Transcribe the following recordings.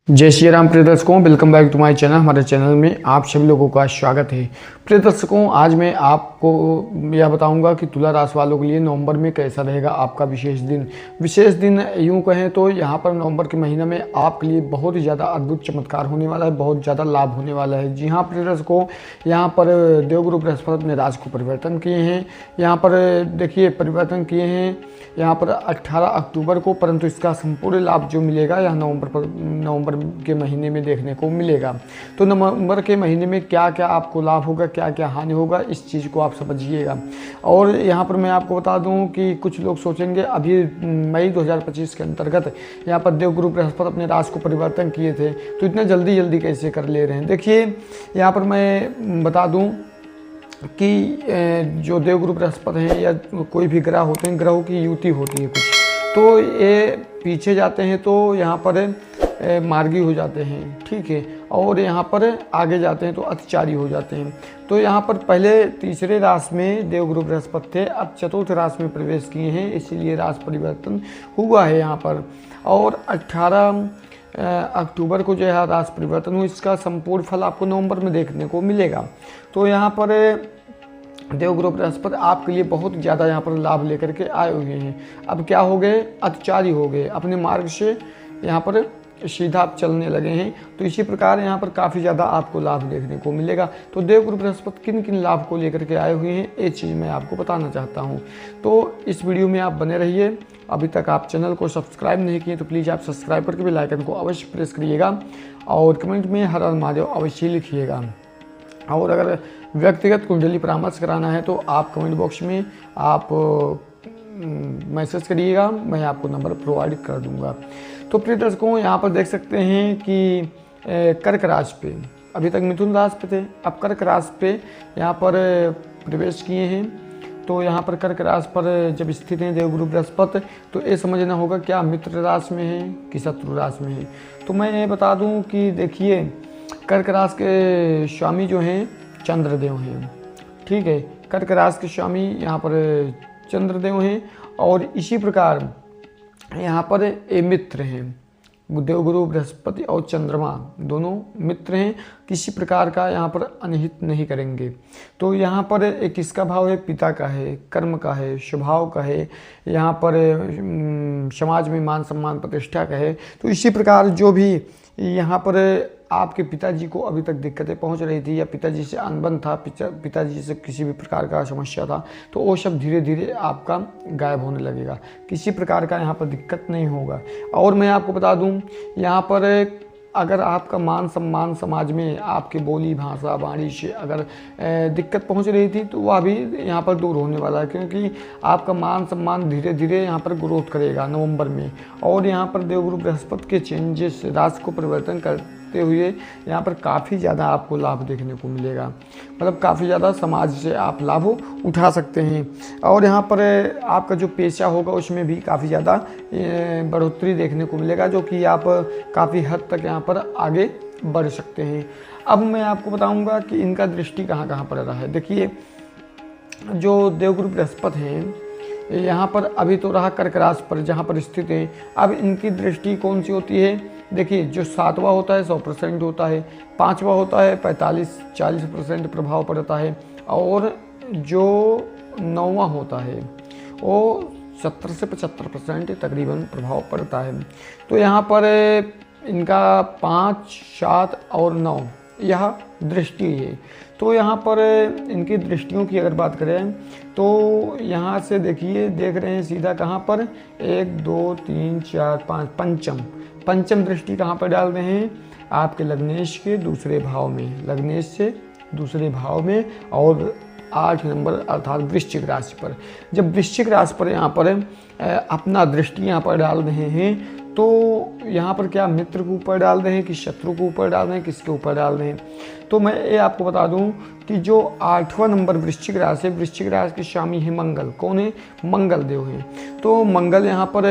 जय श्री राम प्रिय दर्शकों, welcome back to my channel. हमारे चैनल में आप सभी लोगों का स्वागत है। प्रिय दर्शकों, आज मैं आपको यह बताऊंगा कि तुला राशि वालों के लिए नवंबर में कैसा रहेगा आपका विशेष दिन यूं कहें तो यहाँ पर नवंबर के महीने में आपके लिए बहुत ही ज़्यादा अद्भुत चमत्कार होने वाला है, बहुत ज़्यादा लाभ होने वाला है। जी हाँ प्रिय दर्शकों, यहाँ पर देवगुरु बृहस्पति ने राशि को परिवर्तन किए हैं। यहाँ पर देखिए परिवर्तन किए हैं यहाँ पर 18 अक्टूबर को, परंतु इसका संपूर्ण लाभ जो मिलेगा यह नवंबर के महीने में देखने को मिलेगा। तो नवंबर के महीने में क्या क्या आपको लाभ होगा, क्या क्या हानि होगा, इस चीज़ को आप समझिएगा। और यहाँ पर मैं आपको बता दूँ कि कुछ लोग सोचेंगे अभी मई 2025 के अंतर्गत यहाँ पर देवगुरु बृहस्पति अपने राशि को परिवर्तन किए थे, तो इतने जल्दी कैसे कर ले रहे हैं। देखिए यहाँ पर मैं बता दूँ कि जो देवगुरु बृहस्पति हैं या कोई भी ग्रह होते हैं, ग्रहों की युति होती है कुछ, तो ये पीछे जाते हैं तो यहाँ पर मार्गी हो जाते हैं, ठीक है, और यहाँ पर आगे जाते हैं तो अतिचारी हो जाते हैं। तो यहाँ पर पहले तीसरे राशि में देवगुरु बृहस्पति थे, अब चतुर्थ राशि में प्रवेश किए हैं, इसीलिए राशि परिवर्तन हुआ है यहाँ पर। और 18 अक्टूबर को जो है राशि परिवर्तन हुआ, इसका संपूर्ण फल आपको नवंबर में देखने को मिलेगा। तो यहाँ पर देवगुरु बृहस्पति आपके लिए बहुत ज़्यादा यहाँ पर लाभ लेकर के आए हुए हैं। अब क्या हो गए, अतिचारी हो गए, अपने मार्ग से यहाँ पर सीधा आप चलने लगे हैं। तो इसी प्रकार यहाँ पर काफ़ी ज़्यादा आपको लाभ देखने को मिलेगा। तो देवगुरु बृहस्पति किन किन लाभ को लेकर के आए हुए हैं, ये चीज़ मैं आपको बताना चाहता हूँ। तो इस वीडियो में आप बने रहिए। अभी तक आप चैनल को सब्सक्राइब नहीं किए तो प्लीज़ आप सब्सक्राइब करके बेल आइकन को अवश्य प्रेस करिएगा और कमेंट में हर हर महादेव अवश्य लिखिएगा। और अगर व्यक्तिगत कुंडली परामर्श कराना है तो आप कमेंट बॉक्स में आप मैसेज करिएगा, मैं आपको नंबर प्रोवाइड कर दूंगा। तो प्रिय दर्शकों, यहाँ पर देख सकते हैं कि कर्क राशि पे अभी तक मिथुन राशि पे थे, अब कर्क राशि पे यहाँ पर प्रवेश किए हैं। तो यहाँ पर कर्क राशि पर जब स्थित हैं देवगुरु बृहस्पति, तो ये समझना होगा क्या मित्र राशि में है कि शत्रु राशि में है। तो मैं ये बता दूँ कि देखिए कर्क राशि के स्वामी जो हैं चंद्रदेव हैं, ठीक है, कर्क राशि के स्वामी यहाँ पर चंद्रदेव हैं। और इसी प्रकार यहाँ पर ये मित्र हैं, देवगुरु बृहस्पति और चंद्रमा दोनों मित्र हैं, किसी प्रकार का यहाँ पर अनहित नहीं करेंगे। तो यहाँ पर एक किसका भाव है, पिता का है, कर्म का है, स्वभाव का है, यहाँ पर समाज में मान सम्मान प्रतिष्ठा का है। तो इसी प्रकार जो भी यहाँ पर आपके पिताजी को अभी तक दिक्कतें पहुंच रही थी या पिताजी से अनबन था, पिताजी से किसी भी प्रकार का समस्या था, तो वो सब धीरे धीरे आपका गायब होने लगेगा, किसी प्रकार का यहाँ पर दिक्कत नहीं होगा। और मैं आपको बता दूं यहाँ पर अगर आपका मान सम्मान समाज में आपके बोली भाषा वाणी से अगर दिक्कत पहुंच रही थी तो वह भी यहाँ पर दूर होने वाला है, क्योंकि आपका मान सम्मान धीरे धीरे यहाँ पर ग्रोथ करेगा नवंबर में। और यहाँ पर देवगुरु बृहस्पति के चेंजेस राशि को परिवर्तन करते हुए यहाँ पर काफ़ी ज़्यादा आपको लाभ देखने को मिलेगा, मतलब काफ़ी ज़्यादा समाज से आप लाभ उठा सकते हैं। और यहाँ पर आपका जो पेशा होगा उसमें भी काफ़ी ज़्यादा बढ़ोतरी देखने को मिलेगा, जो कि आप काफ़ी हद तक यहाँ पर आगे बढ़ सकते हैं। अब मैं आपको बताऊंगा कि इनका दृष्टि कहाँ कहाँ पर रहा है। देखिए जो देवगुरु बृहस्पति हैं यहाँ पर अभी तो रहा कर्क राशि पर जहाँ पर स्थित है। अब इनकी दृष्टि कौन सी होती है, देखिए जो 7वां होता है 100% होता है, 5वां होता है 45-40% प्रभाव पड़ता है, और जो 9वां होता है वो 70 से 75% तकरीबन प्रभाव पड़ता है। तो यहाँ पर इनका 5, 7 और 9 यह दृष्टि है। तो यहाँ पर इनकी दृष्टियों की अगर बात करें तो यहाँ से देखिए देख रहे हैं सीधा कहाँ पर 1, 2, 3, 4, 5 पंचम दृष्टि कहाँ पर डाल रहे हैं, आपके लग्नेश के दूसरे भाव में, लग्नेश से दूसरे भाव में, और 8 नंबर अर्थात वृश्चिक राशि पर। जब वृश्चिक राशि पर यहाँ पर अपना दृष्टि यहाँ पर डाल रहे हैं तो यहाँ पर क्या मित्र के ऊपर डाल रहे हैं कि शत्रु के ऊपर डाल रहे हैं, किसके ऊपर डाल रहे हैं। तो मैं ये आपको बता दूं कि जो 8वां नंबर वृश्चिक राशि है, वृश्चिक राशि के स्वामी है मंगल। कौन है, मंगल देव हैं। तो मंगल यहाँ पर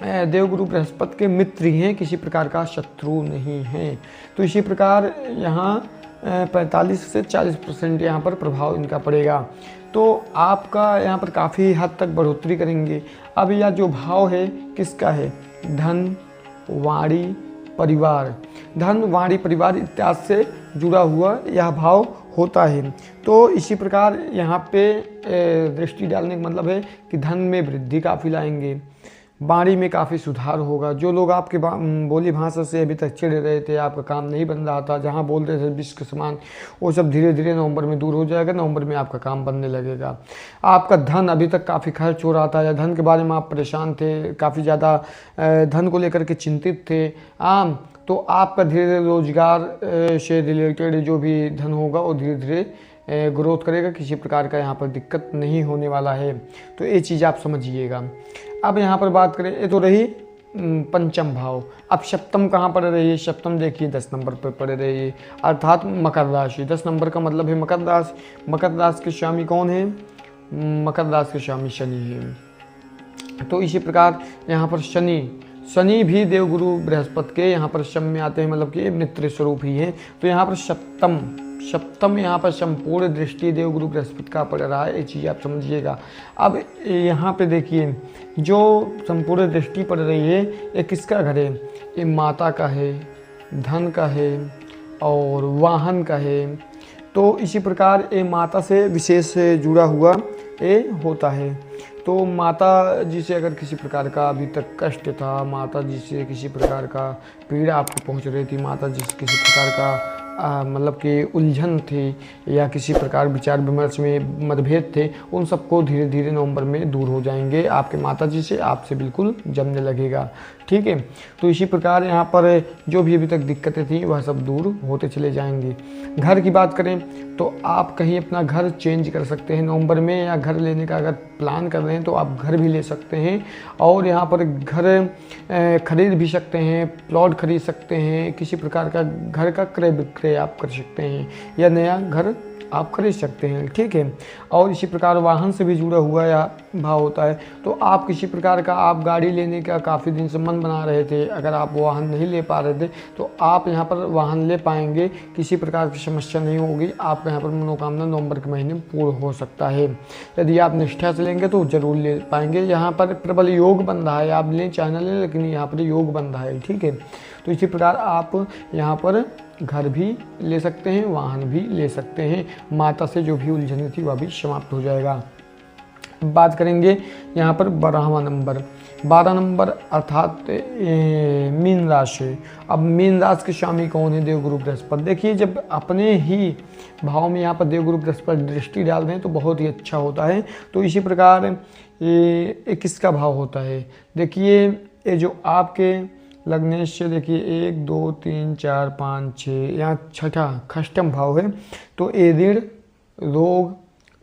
देवगुरु बृहस्पति के मित्र ही हैं, किसी प्रकार का शत्रु नहीं हैं। तो इसी प्रकार यहाँ 45 से 40% यहाँ पर प्रभाव इनका पड़ेगा। तो आपका यहाँ पर काफ़ी हद तक बढ़ोतरी करेंगे। अब यह जो भाव है किसका है, धन, वाणी, परिवार, धन, वाणी, परिवार इत्यादि से जुड़ा हुआ यह भाव होता है। तो इसी प्रकार यहाँ पे दृष्टि डालने का मतलब है कि धन में वृद्धि काफ़ी लाएंगे, वाणी में काफ़ी सुधार होगा। जो लोग आपके बोली भाषा से अभी तक चिढ़ रहे थे, आपका काम नहीं बन रहा था, जहाँ बोल रहे थे विष के समान, वो सब धीरे धीरे नवंबर में दूर हो जाएगा। नवंबर में आपका काम बनने लगेगा। आपका धन अभी तक काफ़ी खर्च हो रहा था या धन के बारे में आप परेशान थे, काफ़ी ज़्यादा धन को लेकर के चिंतित थे, तो आपका धीरे धीरे रोजगार से रिलेटेड जो भी धन होगा वो धीरे धीरे ग्रोथ करेगा। किसी प्रकार का यहाँ पर दिक्कत नहीं होने वाला है, तो ये चीज़ आप समझिएगा। अब यहाँ पर बात करें, ये तो रही पंचम भाव। अब सप्तम कहाँ पड़ रही है? सप्तम देखिए 10 नंबर पर पड़ रही है, अर्थात मकर राशि। 10 नंबर का मतलब है मकर राशि। मकर राशि के स्वामी कौन है? मकर राशि के स्वामी शनि है। तो इसी प्रकार यहाँ पर शनि भी देवगुरु बृहस्पति के यहाँ पर शम में आते हैं, मतलब कि मित्र स्वरूप ही है। तो यहाँ पर सप्तम यहाँ पर संपूर्ण दृष्टि देवगुरु बृहस्पति का पड़ रहा है, ये चीज़ आप समझिएगा। अब यहाँ पे देखिए, जो संपूर्ण दृष्टि पड़ रही है ये किसका घर है? ये माता का है, धन का है और वाहन का है। तो इसी प्रकार ये माता से विशेष जुड़ा हुआ ये होता है। तो माता जी से अगर किसी प्रकार का अभी तक कष्ट था, माता जी से किसी प्रकार का पीड़ा आपको पहुंच रही थी, माता जी से किसी प्रकार का मतलब कि उलझन थी या किसी प्रकार विचार विमर्श में मतभेद थे, उन सबको धीरे धीरे नवंबर में दूर हो जाएंगे। आपके माता जी से आपसे बिल्कुल जमने लगेगा, ठीक है। तो इसी प्रकार यहाँ पर जो भी अभी तक दिक्कतें थी वह सब दूर होते चले जाएंगे। घर की बात करें तो आप कहीं अपना घर चेंज कर सकते हैं नवंबर में, या घर लेने का अगर प्लान कर रहे हैं तो आप घर भी ले सकते हैं। और यहाँ पर घर खरीद भी सकते हैं, प्लॉट खरीद सकते हैं, किसी प्रकार का घर का क्रय विक्रय आप कर सकते हैं या नया घर आप खरीद सकते हैं, ठीक है। और इसी प्रकार वाहन से भी जुड़ा हुआ यह भाव होता है। तो आप किसी प्रकार का आप गाड़ी लेने का काफ़ी दिन से मन बना रहे थे, अगर आप वाहन नहीं ले पा रहे थे तो आप यहाँ पर वाहन ले पाएंगे, किसी प्रकार की समस्या नहीं होगी। आपका यहाँ पर मनोकामना नवंबर के महीने में पूर्ण हो सकता है। यदि आप निष्ठा से लेंगे तो जरूर ले पाएंगे। यहाँ पर प्रबल योग बन रहा है, आप लें चाहे न लें, लेकिन यहाँ पर योग बन रहा है, ठीक है। तो इसी प्रकार आप यहाँ पर घर भी ले सकते हैं, वाहन भी ले सकते हैं। माता से जो भी उलझन थी वह भी समाप्त हो जाएगा। बात करेंगे यहाँ पर 12वां नंबर अर्थात मीन राशि। अब मीन राशि के स्वामी कौन है? देवगुरु बृहस्पति। देखिए, जब अपने ही भाव में यहाँ पर देवगुरु बृहस्पति दृष्टि डाल रहे हैं तो बहुत ही अच्छा होता है। तो इसी प्रकार ये किसका भाव होता है? देखिए, ये जो आपके लग्नेश से देखिए 1 2 3 4 5 6, यहाँ छठा खष्टम भाव है। तो ये ऋण, रोग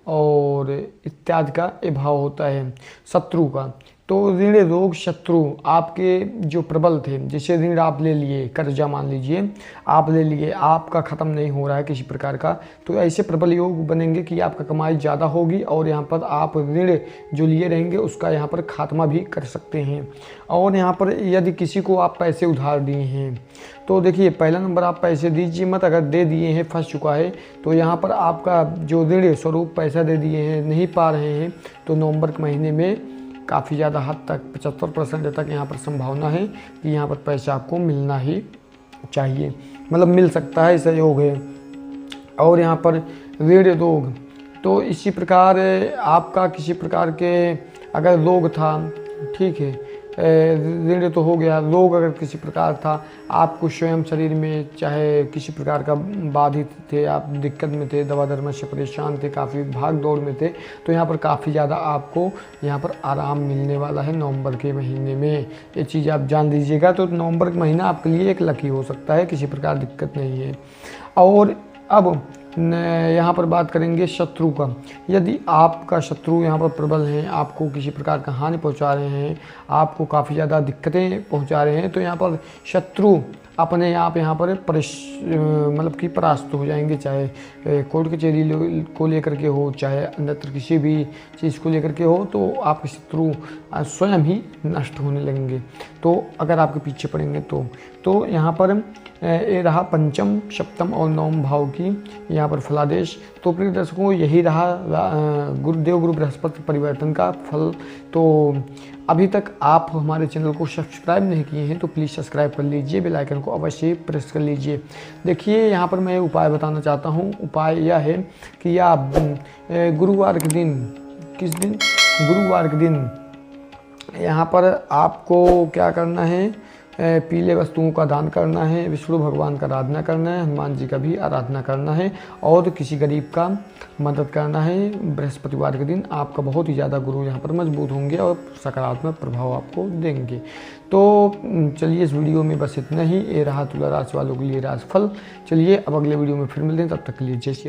और इत्यादि का ये भाव होता है शत्रु का। तो ऋण, रोग, शत्रु आपके जो प्रबल थे, जैसे ऋण आप ले लिए, कर्जा मान लीजिए आप ले लिए, आपका ख़त्म नहीं हो रहा है किसी प्रकार का, तो ऐसे प्रबल योग बनेंगे कि आपका कमाई ज़्यादा होगी और यहाँ पर आप ऋण जो लिए रहेंगे उसका यहाँ पर खात्मा भी कर सकते हैं। और यहाँ पर यदि किसी को आप पैसे उधार दिए हैं तो देखिए, पहला नंबर आप पैसे दीजिए मत, अगर दे दिए हैं, फंस चुका है, तो यहाँ पर आपका जो ऋण स्वरूप पैसा दे दिए हैं, नहीं पा रहे हैं, तो नवंबर के महीने में काफ़ी ज़्यादा हद तक 75% तक यहाँ पर संभावना है कि यहाँ पर पैसा आपको मिलना ही चाहिए, मतलब मिल सकता है, ऐसा योग है। और यहाँ पर ऋण, रोग, तो इसी प्रकार आपका किसी प्रकार के अगर रोग था, ठीक है, ऋण तो हो गया, रोग अगर किसी प्रकार था, आपको स्वयं शरीर में चाहे किसी प्रकार का बाधित थे, आप दिक्कत में थे, दवा दर्द से परेशान थे, काफ़ी भाग दौड़ में थे, तो यहाँ पर काफ़ी ज़्यादा आपको यहाँ पर आराम मिलने वाला है नवंबर के महीने में। ये चीज़ आप जान लीजिएगा। तो नवंबर का महीना आपके लिए एक लकी हो सकता है, किसी प्रकार दिक्कत नहीं है। और अब यहाँ पर बात करेंगे शत्रु का। यदि आपका शत्रु यहाँ पर प्रबल हैं, आपको किसी प्रकार का हानि पहुँचा रहे हैं, आपको काफ़ी ज़्यादा दिक्कतें पहुँचा रहे हैं, तो यहाँ पर शत्रु अपने आप यहाँ पर मतलब कि परास्त हो जाएंगे, चाहे कोर्ट कचहरी को लेकर के हो, चाहे अन्यत्र किसी भी चीज़ को लेकर के हो, तो आपके शत्रु स्वयं ही नष्ट होने लगेंगे। तो अगर आपके पीछे पड़ेंगे तो यहाँ पर ये रहा पंचम, सप्तम और नवम भाव की यहाँ पर फलादेश। तो प्रिय दर्शकों, यही रहा गुरुदेव गुरु बृहस्पति परिवर्तन का फल। तो अभी तक आप हमारे चैनल को सब्सक्राइब नहीं किए हैं तो प्लीज़ सब्सक्राइब कर लीजिए, बेल आइकन को अवश्य प्रेस कर लीजिए। देखिए यहाँ पर मैं उपाय बताना चाहता हूँ। उपाय यह है कि आप गुरुवार के दिन, किस दिन, गुरुवार के दिन यहाँ पर आपको क्या करना है, पीले वस्तुओं का दान करना है, विष्णु भगवान का आराधना करना है, हनुमान जी का भी आराधना करना है और किसी गरीब का मदद करना है। बृहस्पतिवार के दिन आपका बहुत ही ज़्यादा गुरु यहाँ पर मजबूत होंगे और सकारात्मक प्रभाव आपको देंगे। तो चलिए इस वीडियो में बस इतना ही। ये रहा तुला राशि वालों के लिए राशिफल। चलिए अब अगले वीडियो में फिर मिलते हैं, तब तक के लिए जय श्री